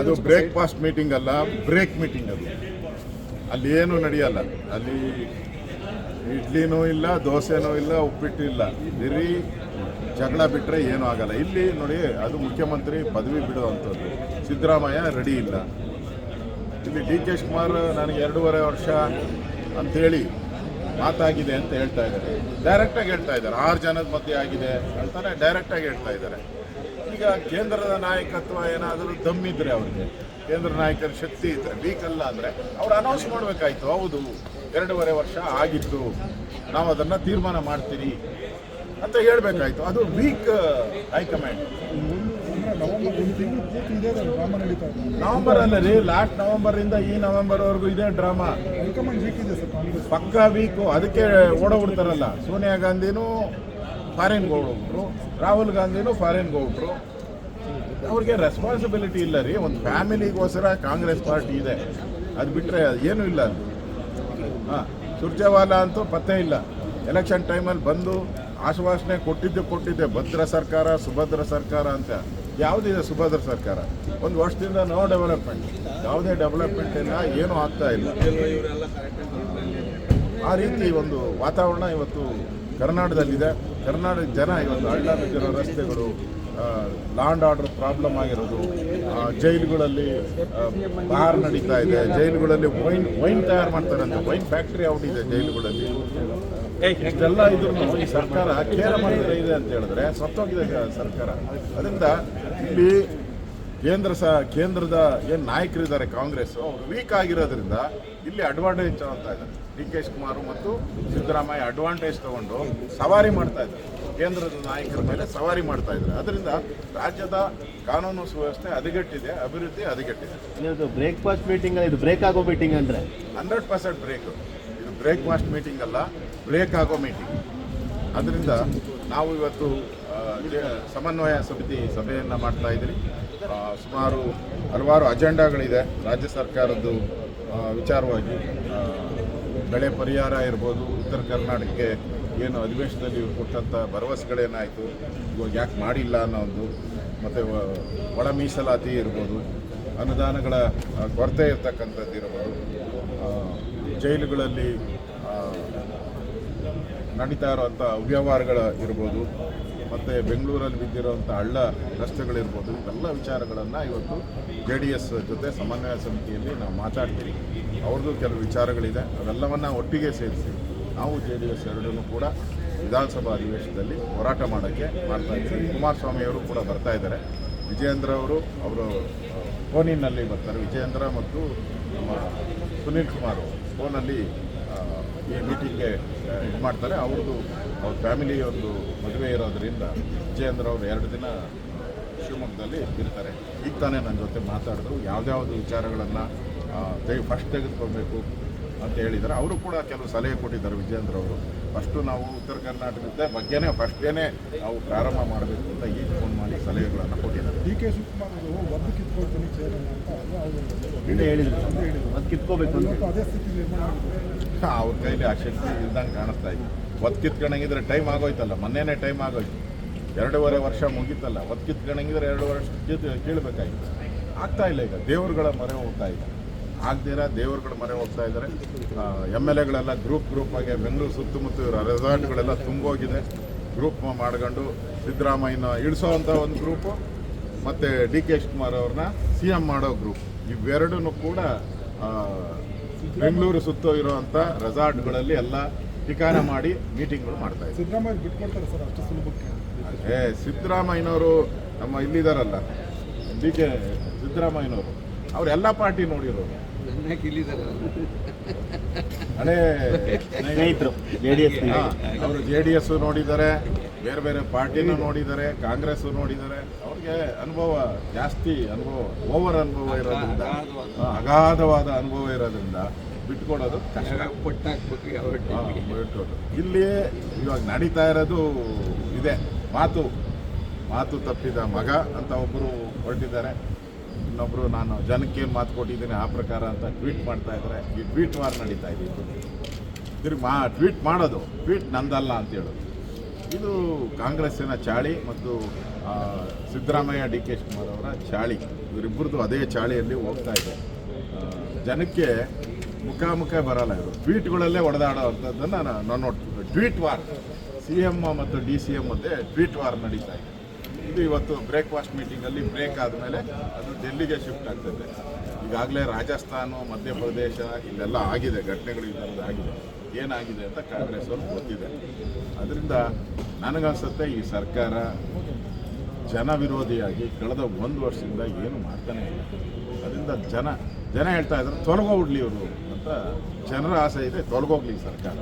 ಅದು breakfast meeting ಅಲ್ಲ, break meeting ಅದು. ಅಲ್ಲಿ ಏನು ನಡೆಯಲ್ಲ. ಅಲ್ಲಿ ಇಡ್ಲಿನೂ ಇಲ್ಲ, ದೋಸೆನೂ ಇಲ್ಲ, ಉಪ್ಪಿಟ್ಟು ಇಲ್ಲ. ಬರೀ ಜಗಳ ಬಿಟ್ಟರೆ ಏನೂ ಆಗಲ್ಲ. ಇಲ್ಲಿ ನೋಡಿ, ಅದು ಮುಖ್ಯಮಂತ್ರಿ ಪದವಿ ಬಿಡುವಂಥದ್ದು. ಸಿದ್ದರಾಮಯ್ಯ ರೆಡಿ ಇಲ್ಲ. ಇಲ್ಲಿ ಡಿ ಕೆ ಶಿವಕುಮಾರ್ ನನಗೆ 2.5 ವರ್ಷ ಅಂಥೇಳಿ ಮಾತಾಗಿದೆ ಅಂತ ಹೇಳ್ತಾ ಇದ್ದಾರೆ. ಡೈರೆಕ್ಟಾಗಿ ಹೇಳ್ತಾ ಇದ್ದಾರೆ, 6 ಜನದ ಮಧ್ಯೆ ಆಗಿದೆ ಅಂತಾನೆ ಡೈರೆಕ್ಟಾಗಿ ಹೇಳ್ತಾ ಇದ್ದಾರೆ. ಈಗ ಕೇಂದ್ರದ ನಾಯಕತ್ವ ಏನಾದರೂ ದಮ್ಮಿದ್ರೆ ಅವ್ರಿಗೆ, ಕೇಂದ್ರ ನಾಯಕರ ಶಕ್ತಿ ಇದ್ದರೆ, ವೀಕ್ ಅಲ್ಲ ಅಂದರೆ ಅವ್ರು ಅನೌನ್ಸ್ ಮಾಡಬೇಕಾಯ್ತು. ಹೌದು, 2.5 ವರ್ಷ ಆಗಿತ್ತು, ನಾವು ಅದನ್ನು ತೀರ್ಮಾನ ಮಾಡ್ತೀರಿ ಅಂತ ಹೇಳಬೇಕಾಯ್ತು. ಅದು ವೀಕ್ ಹೈಕಮಾಂಡ್. ನವೆಂಬರ್ ಅಲ್ಲ ರೀ, ಲಾಸ್ಟ್ ನವೆಂಬರಿಂದ ಈ ನವೆಂಬರ್ವರೆಗೂ ಇದೇ ಡ್ರಾಮಾ. ಪಕ್ಕಾ ವೀಕು. ಅದಕ್ಕೆ ಓಡೋಗ್ಬಿಡ್ತಾರಲ್ಲ. ಸೋನಿಯಾ ಗಾಂಧಿನೂ ಫಾರಿನ್ಗೆ ಓಡೋಗ್ಬಿಟ್ರು, ರಾಹುಲ್ ಗಾಂಧಿನೂ ಫಾರಿನ್ಗೆ ಹೋಗ್ಬಿಟ್ರು. ಅವ್ರಿಗೆ ರೆಸ್ಪಾನ್ಸಿಬಿಲಿಟಿ ಇಲ್ಲ ರೀ. ಒಂದು ಫ್ಯಾಮಿಲಿಗೋಸ್ಕರ ಕಾಂಗ್ರೆಸ್ ಪಾರ್ಟಿ ಇದೆ, ಅದು ಬಿಟ್ಟರೆ ಏನೂ ಇಲ್ಲ ಅಲ್ಲಿ. ಹಾಂ, ಸುರ್ಜೇವಾಲಾ ಅಂತೂ ಪತ್ತೆ ಇಲ್ಲ. ಎಲೆಕ್ಷನ್ ಟೈಮಲ್ಲಿ ಬಂದು ಆಶ್ವಾಸನೆ ಕೊಟ್ಟಿದ್ದೆ, ಭದ್ರ ಸರ್ಕಾರ, ಸುಭದ್ರ ಸರ್ಕಾರ ಅಂತ. ಯಾವುದಿದೆ ಸುಭದ್ರ ಸರ್ಕಾರ? ಒಂದು ವರ್ಷದಿಂದ ನೋ ಡೆವಲಪ್ಮೆಂಟ್, ಯಾವುದೇ ಡೆವಲಪ್ಮೆಂಟ್ ಇಲ್ಲ, ಏನೂ ಆಗ್ತಾ ಇಲ್ಲ. ಆ ರೀತಿ ಒಂದು ವಾತಾವರಣ ಇವತ್ತು ಕರ್ನಾಟಕದಲ್ಲಿದೆ. ಕರ್ನಾಟಕ ಜನ ಇವತ್ತು ಹಳ್ಳ ಬಿದ್ದಿರೋ ರಸ್ತೆಗಳು, ಲಾ ಆ್ಯಂಡ್ ಆರ್ಡರ್ ಪ್ರಾಬ್ಲಮ್ ಆಗಿರೋದು, ಜೈಲುಗಳಲ್ಲಿ ಬಾರ್ ನಡೀತಾ ಇದೆ, ಜೈಲುಗಳಲ್ಲಿ ವೈನ್ ತಯಾರು ಮಾಡ್ತಾರಂತೆ, ವೈನ್ ಫ್ಯಾಕ್ಟ್ರಿ ಔಟ್ ಇದೆ ಜೈಲುಗಳಲ್ಲಿ. ಇಷ್ಟೆಲ್ಲ ಇದ್ರೂ ಈ ಸರ್ಕಾರ ಕೇರ ಮಾಡಿದ್ರೆ ಇದೆ ಅಂತ ಹೇಳಿದ್ರೆ ಸತ್ತೋಗಿದೆ ಸರ್ಕಾರ. ಅದರಿಂದ ಇಲ್ಲಿ ಕೇಂದ್ರದ ಏನು ನಾಯಕರಿದ್ದಾರೆ ಕಾಂಗ್ರೆಸ್, ಅವರು ವೀಕ್ ಆಗಿರೋದ್ರಿಂದ ಇಲ್ಲಿ ಅಡ್ವಾಂಟೇಜ್ ತಗೊಳ್ತಾ ಇದ್ದಾರೆ. ಡಿ ಕೆ ಶಿವಕುಮಾರ್ ಮತ್ತು ಸಿದ್ದರಾಮಯ್ಯ ಅಡ್ವಾಂಟೇಜ್ ತಗೊಂಡು ಸವಾರಿ ಮಾಡ್ತಾ ಇದ್ದಾರೆ, ಕೇಂದ್ರದ ನಾಯಕರ ಮೇಲೆ ಸವಾರಿ ಮಾಡ್ತಾ ಇದ್ದಾರೆ. ಅದರಿಂದ ರಾಜ್ಯದ ಕಾನೂನು ಸುವ್ಯವಸ್ಥೆ ಹದಗೆಟ್ಟಿದೆ, ಅಭಿವೃದ್ಧಿ ಹದಗೆಟ್ಟಿದೆ. ಇದು ಬ್ರೇಕ್ಫಾಸ್ಟ್ ಮೀಟಿಂಗ್, ಇದು ಬ್ರೇಕ್ ಆಗೋ ಮೀಟಿಂಗ್ ಅಂದರೆ 100% ಬ್ರೇಕ್. ಇದು ಬ್ರೇಕ್ಫಾಸ್ಟ್ ಮೀಟಿಂಗ್ ಅಲ್ಲ, ಬ್ರೇಕ್ ಆಗೋ ಮೀಟಿಂಗ್. ಅದರಿಂದ ನಾವು ಇವತ್ತು ಸಮನ್ವಯ ಸಮಿತಿ ಸಭೆಯನ್ನು ಮಾಡ್ತಾ ಇದ್ದೀವಿ. ಸುಮಾರು ಹಲವಾರು ಅಜೆಂಡಾಗಳಿದೆ ರಾಜ್ಯ ಸರ್ಕಾರದ್ದು ವಿಚಾರವಾಗಿ. ಬೆಳೆ ಪರಿಹಾರ ಇರ್ಬೋದು, ಉತ್ತರ ಕರ್ನಾಟಕಕ್ಕೆ ಏನು ಅಧಿವೇಶನದಲ್ಲಿ ಕೊಟ್ಟಂಥ ಭರವಸೆಗಳೇನಾಯಿತು, ಇವಾಗ ಯಾಕೆ ಮಾಡಿಲ್ಲ ಅನ್ನೋದು, ಮತ್ತು ಒಳ ಮೀಸಲಾತಿ ಇರ್ಬೋದು, ಅನುದಾನಗಳ ಕೊರತೆ ಇರ್ತಕ್ಕಂಥದ್ದು ಇರ್ಬೋದು, ಜೈಲುಗಳಲ್ಲಿ ನಡೀತಾ ಇರೋವಂಥ ಅವ್ಯವಹಾರಗಳ ಇರ್ಬೋದು, ಮತ್ತು ಬೆಂಗಳೂರಲ್ಲಿ ಬಿದ್ದಿರೋವಂಥ ಹಳ್ಳ ರಸ್ತೆಗಳಿರ್ಬೋದು, ಇವೆಲ್ಲ ವಿಚಾರಗಳನ್ನು ಇವತ್ತು JDS ಜೊತೆ ಸಮನ್ವಯ ಸಮಿತಿಯಲ್ಲಿ ನಾವು ಮಾತಾಡ್ತೀವಿ. ಅವ್ರದ್ದು ಕೆಲವು ವಿಚಾರಗಳಿದೆ, ಅವೆಲ್ಲವನ್ನು ಒಟ್ಟಿಗೆ ಸೇರಿಸಿ ನಾವು JDS ಎರಡನ್ನೂ ಕೂಡ ವಿಧಾನಸಭಾ ಅಧಿವೇಶನದಲ್ಲಿ ಹೋರಾಟ ಮಾಡೋಕ್ಕೆ ಮಾಡ್ತಾ ಇದ್ದೀವಿ. ಕುಮಾರಸ್ವಾಮಿಯವರು ಕೂಡ ಬರ್ತಾ ಇದ್ದಾರೆ. ವಿಜಯೇಂದ್ರ ಅವರು ಫೋನಿನಲ್ಲಿ ಬರ್ತಾರೆ. ವಿಜಯೇಂದ್ರ ಮತ್ತು ನಮ್ಮ ಸುನೀಲ್ ಕುಮಾರ್ ಫೋನಲ್ಲಿ ಈ ಮೀಟಿಂಗ್ಗೆ ಇದು ಮಾಡ್ತಾರೆ. ಅವ್ರ ಫ್ಯಾಮಿಲಿ ಒಂದು ಮದುವೆ ಇರೋದರಿಂದ ವಿಜಯೇಂದ್ರ ಅವರು 2 ದಿನ ಶಿವಮೊಗ್ಗದಲ್ಲಿ ಇರ್ತಾರೆ. ಈಗ ತಾನೇ ನನ್ನ ಜೊತೆ ಮಾತಾಡಿದ್ರು. ಯಾವುದ್ಯಾವುದು ವಿಚಾರಗಳನ್ನು ಫಸ್ಟ್ ತೆಗೆದುಕೊಳ್ಬೇಕು ಅಂತ ಹೇಳಿದ್ದಾರೆ. ಅವರು ಕೂಡ ಕೆಲವು ಸಲಹೆ ಕೊಟ್ಟಿದ್ದಾರೆ ವಿಜಯೇಂದ್ರ ಅವರು. ಫಸ್ಟು ನಾವು ಉತ್ತರ ಕರ್ನಾಟಕದ ಬಗ್ಗೆನೇ ಫಸ್ಟೇನೆ ನಾವು ಪ್ರಾರಂಭ ಮಾಡಬೇಕು ಅಂತ ಈಗ ಫೋನ್ ಮಾಡಿ ಸಲಹೆಗಳನ್ನು ಕೊಟ್ಟಿದ್ದಾರೆ. ಡಿ ಕೆ ಶಿವಕುಮಾರ್ ಅವರು ಒದ್ದು ಕಿತ್ಕೊಳ್ತೀನಿ ಅಂತ ಹೇಳಿದ್ರು, ಅದು ಕಿತ್ಕೋಬೇಕು ಅಂತ. ಅದೇ ಸ್ಥಿತಿ ನಿರ್ಮಾಣ ಅವ್ರ ಕೈಲಿ ಆ ಶಕ್ತಿ ಇಲ್ದಂಗೆ ಕಾಣಿಸ್ತಾ ಇದೆ. ಒತ್ತು ಕಿತ್ಕೊಂಡಂಗಿದ್ರೆ ಟೈಮ್ ಆಗೋಯ್ತಲ್ಲ, ಮೊನ್ನೆನೇ ಟೈಮ್ ಆಗೋಯ್ತು. 2.5 ವರ್ಷ ಮುಗೀತಲ್ಲ. ಒತ್ತು ಕಿತ್ಕೊಂಡಂಗಿದ್ರೆ 2 ವರ್ಷ ಕೇಳಬೇಕಾಗಿತ್ತು. ಆಗ್ತಾ ಇಲ್ಲ. ಈಗ ದೇವರುಗಳ ಮೊರೆ ಹೋಗ್ತಾ ಇದೆ. ಆಗದಿರ ದೇವರುಗಳ ಮೊರೆ ಹೋಗ್ತಾ ಇದ್ದಾರೆ. MLAಗಳೆಲ್ಲ ಗ್ರೂಪ್ ಆಗಿ ಬೆಂಗಳೂರು ಸುತ್ತಮುತ್ತ ರೆಸಾರ್ಟ್ಗಳೆಲ್ಲ ತುಂಬೋಗಿದೆ. ಗ್ರೂಪ್ ಮಾಡ್ಕೊಂಡು ಸಿದ್ದರಾಮಯ್ಯನ ಇಳಿಸೋವಂಥ ಒಂದು ಗ್ರೂಪು, ಮತ್ತು ಡಿ ಕೆ ಶಿವಕುಮಾರ್ ಅವ್ರನ್ನ CM ಮಾಡೋ ಗ್ರೂಪ್, ಇವೆರಡೂ ಕೂಡ ಬೆಂಗಳೂರು ಸುತ್ತ ಇರೋವಂಥ ರೆಸಾರ್ಟ್ಗಳಲ್ಲಿ ಎಲ್ಲ ಠಿಕಾಣ ಮಾಡಿ ಮೀಟಿಂಗ್ಗಳು ಮಾಡ್ತಾ ಇದ್ದಾರೆ. ಸಿದ್ದರಾಮಯ್ಯ ಬಿಟ್ಕೊಡ್ತಾರೆ ಸರ್ ಅಷ್ಟು ಸುಲಭಕ್ಕೆ? ಸಿದ್ದರಾಮಯ್ಯನವರು ನಮ್ಮ ಇಲ್ಲಿದ್ದಾರಲ್ಲ, DK ಸಿದ್ದರಾಮಯ್ಯನವರು, ಅವರೆಲ್ಲ ಪಾರ್ಟಿ ನೋಡಿರೋರು, ಹಳೇ ಸ್ನೇಹಿತರು JDS. ಅವರು JDS ನೋಡಿದ್ದಾರೆ, ಬೇರೆ ಪಾರ್ಟಿನೂ ನೋಡಿದ್ದಾರೆ, ಕಾಂಗ್ರೆಸ್ಸು ನೋಡಿದ್ದಾರೆ. ಅವ್ರಿಗೆ ಅನುಭವ ಜಾಸ್ತಿ, ಓವರ್ ಅನುಭವ ಇರೋದ್ರಿಂದ, ಅಗಾಧವಾದ ಅನುಭವ ಇರೋದ್ರಿಂದ ಬಿಟ್ಕೊಡೋದು ಕಷ್ಟ. ಇಲ್ಲಿ ಇವಾಗ ನಡೀತಾ ಇರೋದು ಇದೆ. ಮಾತು ತಪ್ಪಿದ ಮಗ ಅಂತ ಒಬ್ಬರು ಹೊರಟಿದ್ದಾರೆ. ಇನ್ನೊಬ್ಬರು ನಾನು ಜನಕ್ಕೇನು ಮಾತು ಕೊಟ್ಟಿದ್ದೀನಿ ಆ ಪ್ರಕಾರ ಅಂತ ಟ್ವೀಟ್ ಮಾಡ್ತಾ ಇದ್ದಾರೆ. ಈ ಟ್ವೀಟ್ ವಾರ್ ನಡೀತಾ ಇದೆ. ತಿರುಗಿ ಟ್ವೀಟ್ ಮಾಡೋದು, ಟ್ವೀಟ್ ನಂದಲ್ಲ ಅಂತ ಹೇಳೋದು. ಇದು ಕಾಂಗ್ರೆಸ್ಸಿನ ಚಾಳಿ ಮತ್ತು ಸಿದ್ದರಾಮಯ್ಯ ಡಿ ಕೆ ಶಿವಕುಮಾರ್ ಅವರ ಚಾಳಿ, ಇವರಿಬ್ಬರದು ಅದೇ ಚಾಳಿಯಲ್ಲಿ ಹೋಗ್ತಾ ಇದೆ. ಜನಕ್ಕೆ ಮುಖಾಮುಖ ಬರಲ್ಲ, ಇವರು ಟ್ವೀಟ್ಗಳಲ್ಲೇ ಹೊಡೆದಾಡೋ ಅಂಥದ್ದನ್ನು ನಾನು ನೋಡ್ತೀವಿ. ಟ್ವೀಟ್ ವಾರ್, ಸಿ ಎಮ್ ಮತ್ತು ಡಿ ಸಿ ಎಮ್ ಮಧ್ಯೆ ಟ್ವೀಟ್ ವಾರ್ ನಡೀತಾ ಇದೆ. ಇದು ಇವತ್ತು ಬ್ರೇಕ್ಫಾಸ್ಟ್ ಮೀಟಿಂಗಲ್ಲಿ ಬ್ರೇಕ್ ಆದಮೇಲೆ ಅದು ಡೆಲ್ಲಿಗೆ ಶಿಫ್ಟ್ ಆಗ್ತದೆ. ಈಗಾಗಲೇ ರಾಜಸ್ಥಾನ, ಮಧ್ಯಪ್ರದೇಶ ಇಲ್ಲೆಲ್ಲ ಆಗಿದೆ, ಘಟನೆಗಳು ಈ ಥರದ್ದು ಆಗಿದೆ. ಏನಾಗಿದೆ ಅಂತ ಕಾಂಗ್ರೆಸ್ ಅವ್ರಿಗೆ ಗೊತ್ತಿದೆ. ಅದರಿಂದ ನನಗನ್ಸುತ್ತೆ ಈ ಸರ್ಕಾರ ಜನ ವಿರೋಧಿಯಾಗಿ ಕಳೆದ 1 ವರ್ಷದಿಂದ ಏನು ಮಾಡ್ತಾನೆ ಇಲ್ಲ. ಅದರಿಂದ ಜನ ಹೇಳ್ತಾ ಇದ್ದಾರೆ ತೊಲಗೋಗ್ಲಿ ಇವರು ಅಂತ. ಜನರ ಆಸೆ ಇದೆ, ತೊಲಗೋಗ್ಲಿ ಈ ಸರ್ಕಾರ.